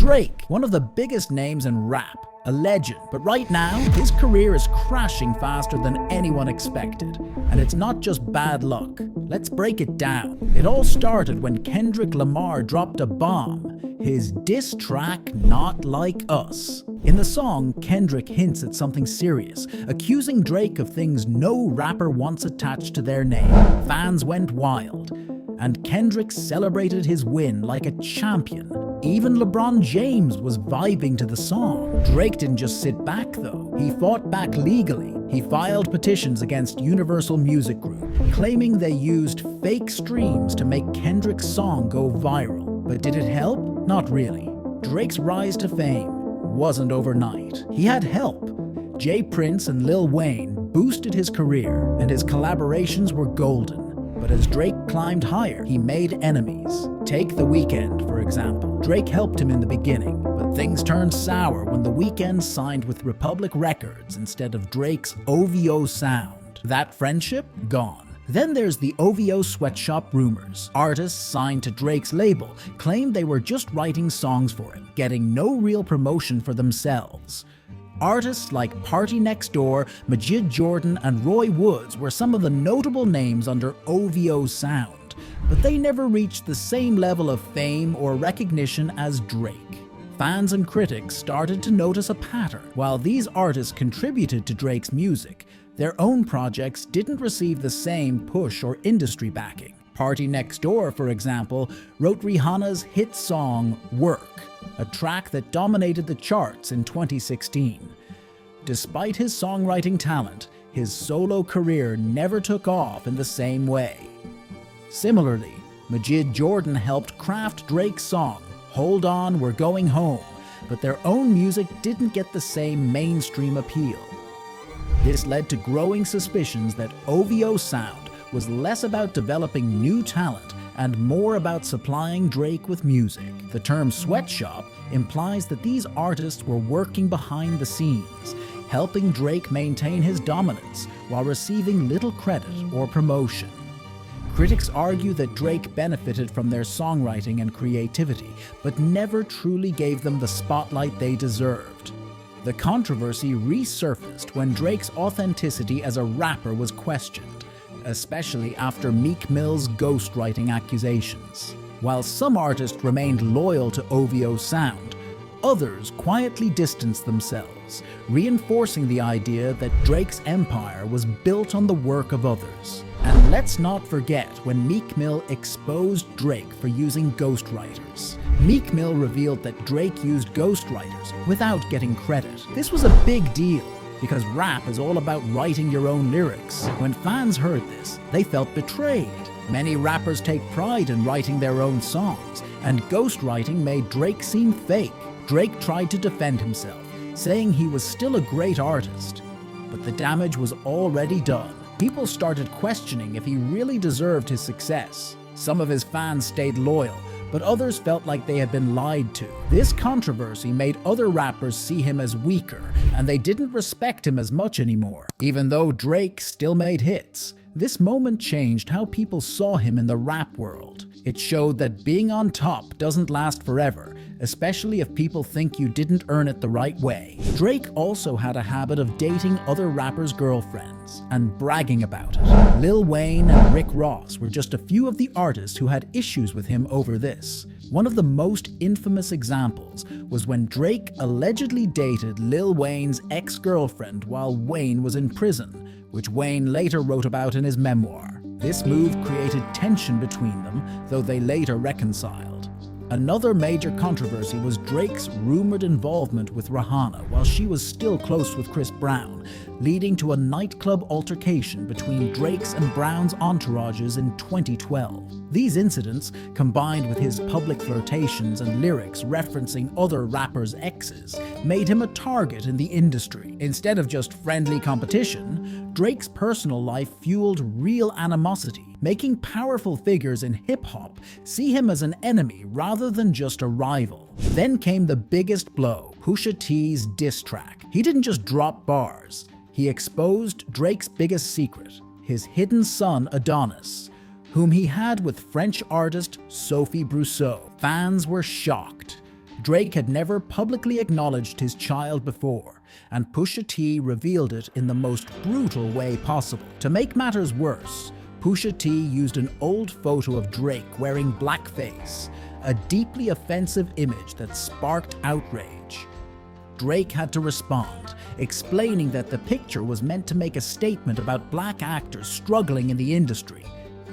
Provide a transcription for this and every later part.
Drake, one of the biggest names in rap, a legend, but right now, his career is crashing faster than anyone expected. And it's not just bad luck. Let's break it down. It all started when Kendrick Lamar dropped a bomb, his diss track, Not Like Us. In the song, Kendrick hints at something serious, accusing Drake of things no rapper wants attached to their name. Fans went wild, and Kendrick celebrated his win like a champion. Even LeBron James was vibing to the song. Drake didn't just sit back though. He fought back legally. He filed petitions against Universal Music Group, claiming they used fake streams to make Kendrick's song go viral. But did it help? Not really. Drake's rise to fame wasn't overnight. He had help. Jay Prince and Lil Wayne boosted his career, and his collaborations were golden. But as Drake climbed higher, he made enemies. Take The Weeknd, for example. Drake helped him in the beginning, but things turned sour when The Weeknd signed with Republic Records instead of Drake's OVO Sound. That friendship? Gone. Then there's the OVO sweatshop rumors. Artists signed to Drake's label claimed they were just writing songs for him, getting no real promotion for themselves. Artists like Party Next Door, Majid Jordan, and Roy Woods were some of the notable names under OVO Sound, but they never reached the same level of fame or recognition as Drake. Fans and critics started to notice a pattern. While these artists contributed to Drake's music, their own projects didn't receive the same push or industry backing. Party Next Door, for example, wrote Rihanna's hit song Work, a track that dominated the charts in 2016. Despite his songwriting talent, his solo career never took off in the same way. Similarly, Majid Jordan helped craft Drake's song, Hold On, We're Going Home, but their own music didn't get the same mainstream appeal. This led to growing suspicions that OVO Sound was less about developing new talent and more about supplying Drake with music. The term sweatshop implies that these artists were working behind the scenes, helping Drake maintain his dominance while receiving little credit or promotion. Critics argue that Drake benefited from their songwriting and creativity, but never truly gave them the spotlight they deserved. The controversy resurfaced when Drake's authenticity as a rapper was questioned, especially after Meek Mill's ghostwriting accusations. While some artists remained loyal to OVO Sound, others quietly distanced themselves, reinforcing the idea that Drake's empire was built on the work of others. And let's not forget when Meek Mill exposed Drake for using ghostwriters. Meek Mill revealed that Drake used ghostwriters without getting credit. This was a big deal, because rap is all about writing your own lyrics. When fans heard this, they felt betrayed. Many rappers take pride in writing their own songs, and ghostwriting made Drake seem fake. Drake tried to defend himself, saying he was still a great artist. But the damage was already done. People started questioning if he really deserved his success. Some of his fans stayed loyal, but others felt like they had been lied to. This controversy made other rappers see him as weaker, and they didn't respect him as much anymore. Even though Drake still made hits, this moment changed how people saw him in the rap world. It showed that being on top doesn't last forever, especially if people think you didn't earn it the right way. Drake also had a habit of dating other rappers' girlfriends and bragging about it. Lil Wayne and Rick Ross were just a few of the artists who had issues with him over this. One of the most infamous examples was when Drake allegedly dated Lil Wayne's ex-girlfriend while Wayne was in prison, which Wayne later wrote about in his memoir. This move created tension between them, though they later reconciled. Another major controversy was Drake's rumored involvement with Rihanna while she was still close with Chris Brown, leading to a nightclub altercation between Drake's and Brown's entourages in 2012. These incidents, combined with his public flirtations and lyrics referencing other rappers' exes, made him a target in the industry. Instead of just friendly competition, Drake's personal life fueled real animosity, making powerful figures in hip-hop see him as an enemy rather than just a rival. Then came the biggest blow, Pusha T's diss track. He didn't just drop bars, he exposed Drake's biggest secret, his hidden son Adonis, whom he had with French artist Sophie Brousseau. Fans were shocked. Drake had never publicly acknowledged his child before, and Pusha T revealed it in the most brutal way possible. To make matters worse, Pusha T used an old photo of Drake wearing blackface, a deeply offensive image that sparked outrage. Drake had to respond, explaining that the picture was meant to make a statement about black actors struggling in the industry,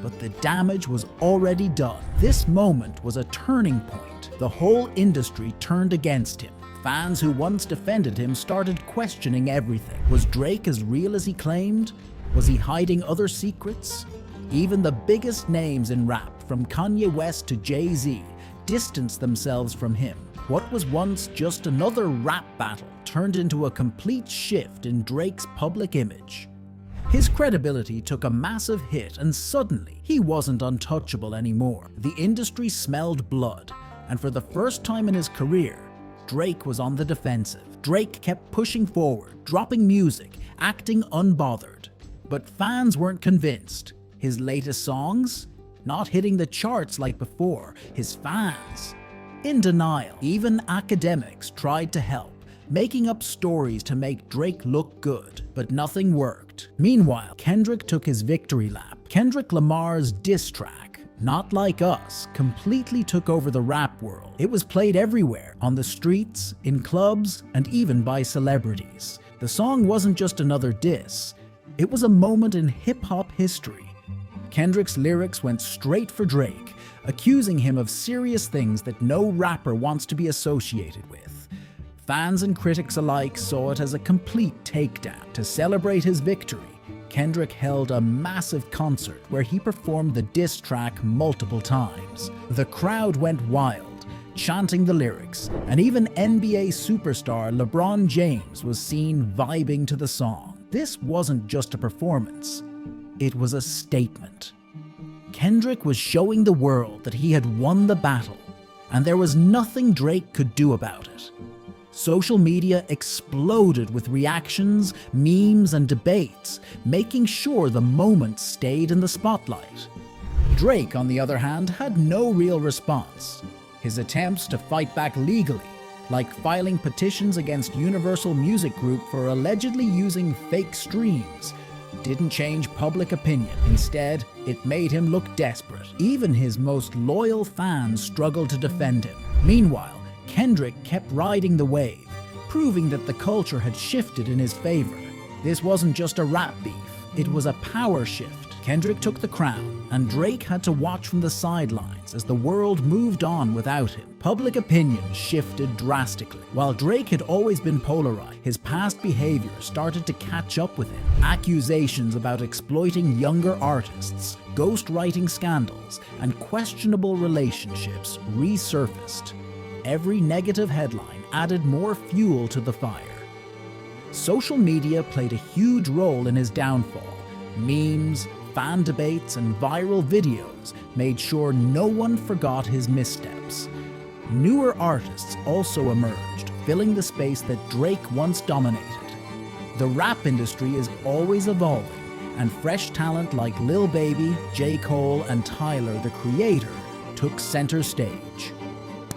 but the damage was already done. This moment was a turning point. The whole industry turned against him. Fans who once defended him started questioning everything. Was Drake as real as he claimed? Was he hiding other secrets? Even the biggest names in rap, from Kanye West to Jay-Z, distanced themselves from him. What was once just another rap battle turned into a complete shift in Drake's public image. His credibility took a massive hit, and suddenly he wasn't untouchable anymore. The industry smelled blood, and for the first time in his career, Drake was on the defensive. Drake kept pushing forward, dropping music, acting unbothered. But fans weren't convinced. His latest songs? Not hitting the charts like before. His fans? In denial. Even academics tried to help, making up stories to make Drake look good, but nothing worked. Meanwhile, Kendrick took his victory lap. Kendrick Lamar's diss track, Not Like Us, completely took over the rap world. It was played everywhere, on the streets, in clubs, and even by celebrities. The song wasn't just another diss, it was a moment in hip-hop history. Kendrick's lyrics went straight for Drake, accusing him of serious things that no rapper wants to be associated with. Fans and critics alike saw it as a complete takedown. To celebrate his victory, Kendrick held a massive concert where he performed the diss track multiple times. The crowd went wild, chanting the lyrics, and even NBA superstar LeBron James was seen vibing to the song. This wasn't just a performance. It was a statement. Kendrick was showing the world that he had won the battle, and there was nothing Drake could do about it. Social media exploded with reactions, memes, and debates, making sure the moment stayed in the spotlight. Drake, on the other hand, had no real response. His attempts to fight back legally, like filing petitions against Universal Music Group for allegedly using fake streams, didn't change public opinion. Instead, it made him look desperate. Even his most loyal fans struggled to defend him. Meanwhile, Kendrick kept riding the wave, proving that the culture had shifted in his favor. This wasn't just a rap beef, it was a power shift. Kendrick took the crown, and Drake had to watch from the sidelines as the world moved on without him. Public opinion shifted drastically. While Drake had always been polarized, his past behavior started to catch up with him. Accusations about exploiting younger artists, ghostwriting scandals, and questionable relationships resurfaced. Every negative headline added more fuel to the fire. Social media played a huge role in his downfall. Memes, fan debates, and viral videos made sure no one forgot his missteps. Newer artists also emerged, filling the space that Drake once dominated. The rap industry is always evolving, and fresh talent like Lil Baby, J. Cole, and Tyler, the Creator, took center stage.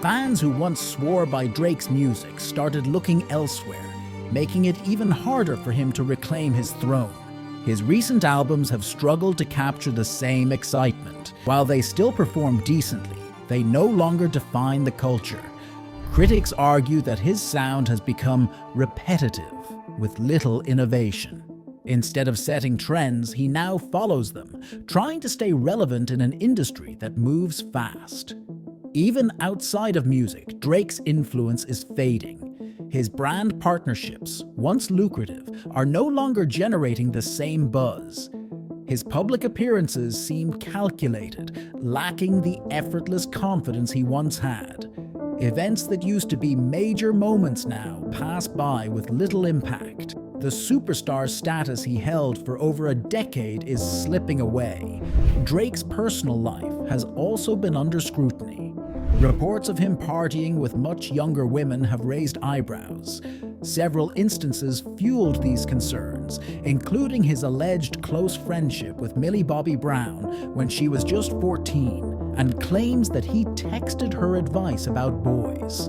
Fans who once swore by Drake's music started looking elsewhere, making it even harder for him to reclaim his throne. His recent albums have struggled to capture the same excitement. While they still perform decently, they no longer define the culture. Critics argue that his sound has become repetitive, with little innovation. Instead of setting trends, he now follows them, trying to stay relevant in an industry that moves fast. Even outside of music, Drake's influence is fading. His brand partnerships, once lucrative, are no longer generating the same buzz. His public appearances seem calculated, lacking the effortless confidence he once had. Events that used to be major moments now pass by with little impact. The superstar status he held for over a decade is slipping away. Drake's personal life has also been under scrutiny. Reports of him partying with much younger women have raised eyebrows. Several instances fueled these concerns, including his alleged close friendship with Millie Bobby Brown when she was just 14, and claims that he texted her advice about boys.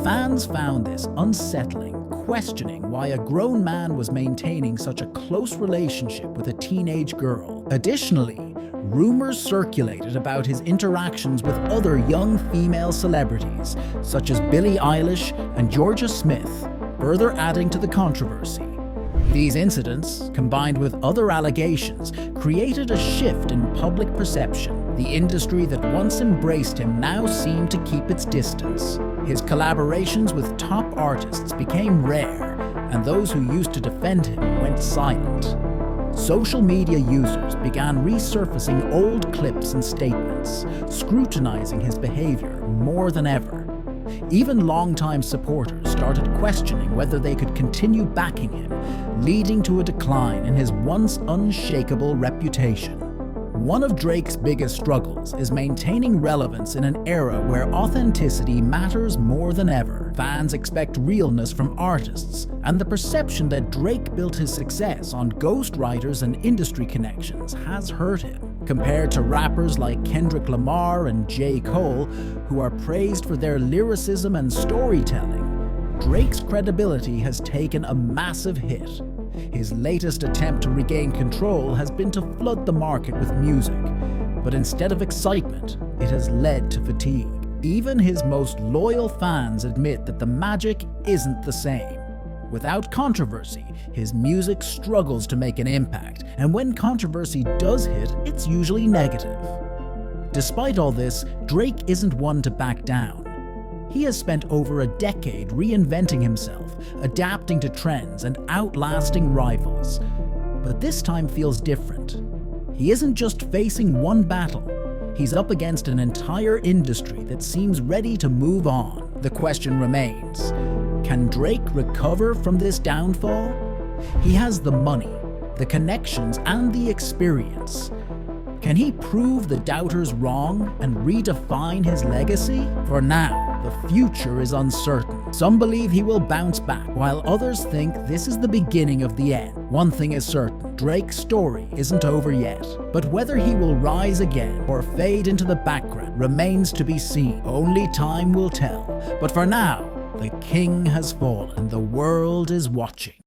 Fans found this unsettling, questioning why a grown man was maintaining such a close relationship with a teenage girl. Additionally, rumors circulated about his interactions with other young female celebrities, such as Billie Eilish and Georgia Smith, further adding to the controversy. These incidents, combined with other allegations, created a shift in public perception. The industry that once embraced him now seemed to keep its distance. His collaborations with top artists became rare, and those who used to defend him went silent. Social media users began resurfacing old clips and statements, scrutinizing his behavior more than ever. Even longtime supporters started questioning whether they could continue backing him, leading to a decline in his once unshakable reputation. One of Drake's biggest struggles is maintaining relevance in an era where authenticity matters more than ever. Fans expect realness from artists, and the perception that Drake built his success on ghostwriters and industry connections has hurt him. Compared to rappers like Kendrick Lamar and J. Cole, who are praised for their lyricism and storytelling, Drake's credibility has taken a massive hit. His latest attempt to regain control has been to flood the market with music, but instead of excitement, it has led to fatigue. Even his most loyal fans admit that the magic isn't the same. Without controversy, his music struggles to make an impact, and when controversy does hit, it's usually negative. Despite all this, Drake isn't one to back down. He has spent over a decade reinventing himself, adapting to trends and outlasting rivals. But this time feels different. He isn't just facing one battle, he's up against an entire industry that seems ready to move on. The question remains, can Drake recover from this downfall? He has the money, the connections, and the experience. Can he prove the doubters wrong and redefine his legacy? For now, the future is uncertain. Some believe he will bounce back, while others think this is the beginning of the end. One thing is certain, Drake's story isn't over yet. But whether he will rise again or fade into the background remains to be seen. Only time will tell. But for now, the king has fallen and the world is watching.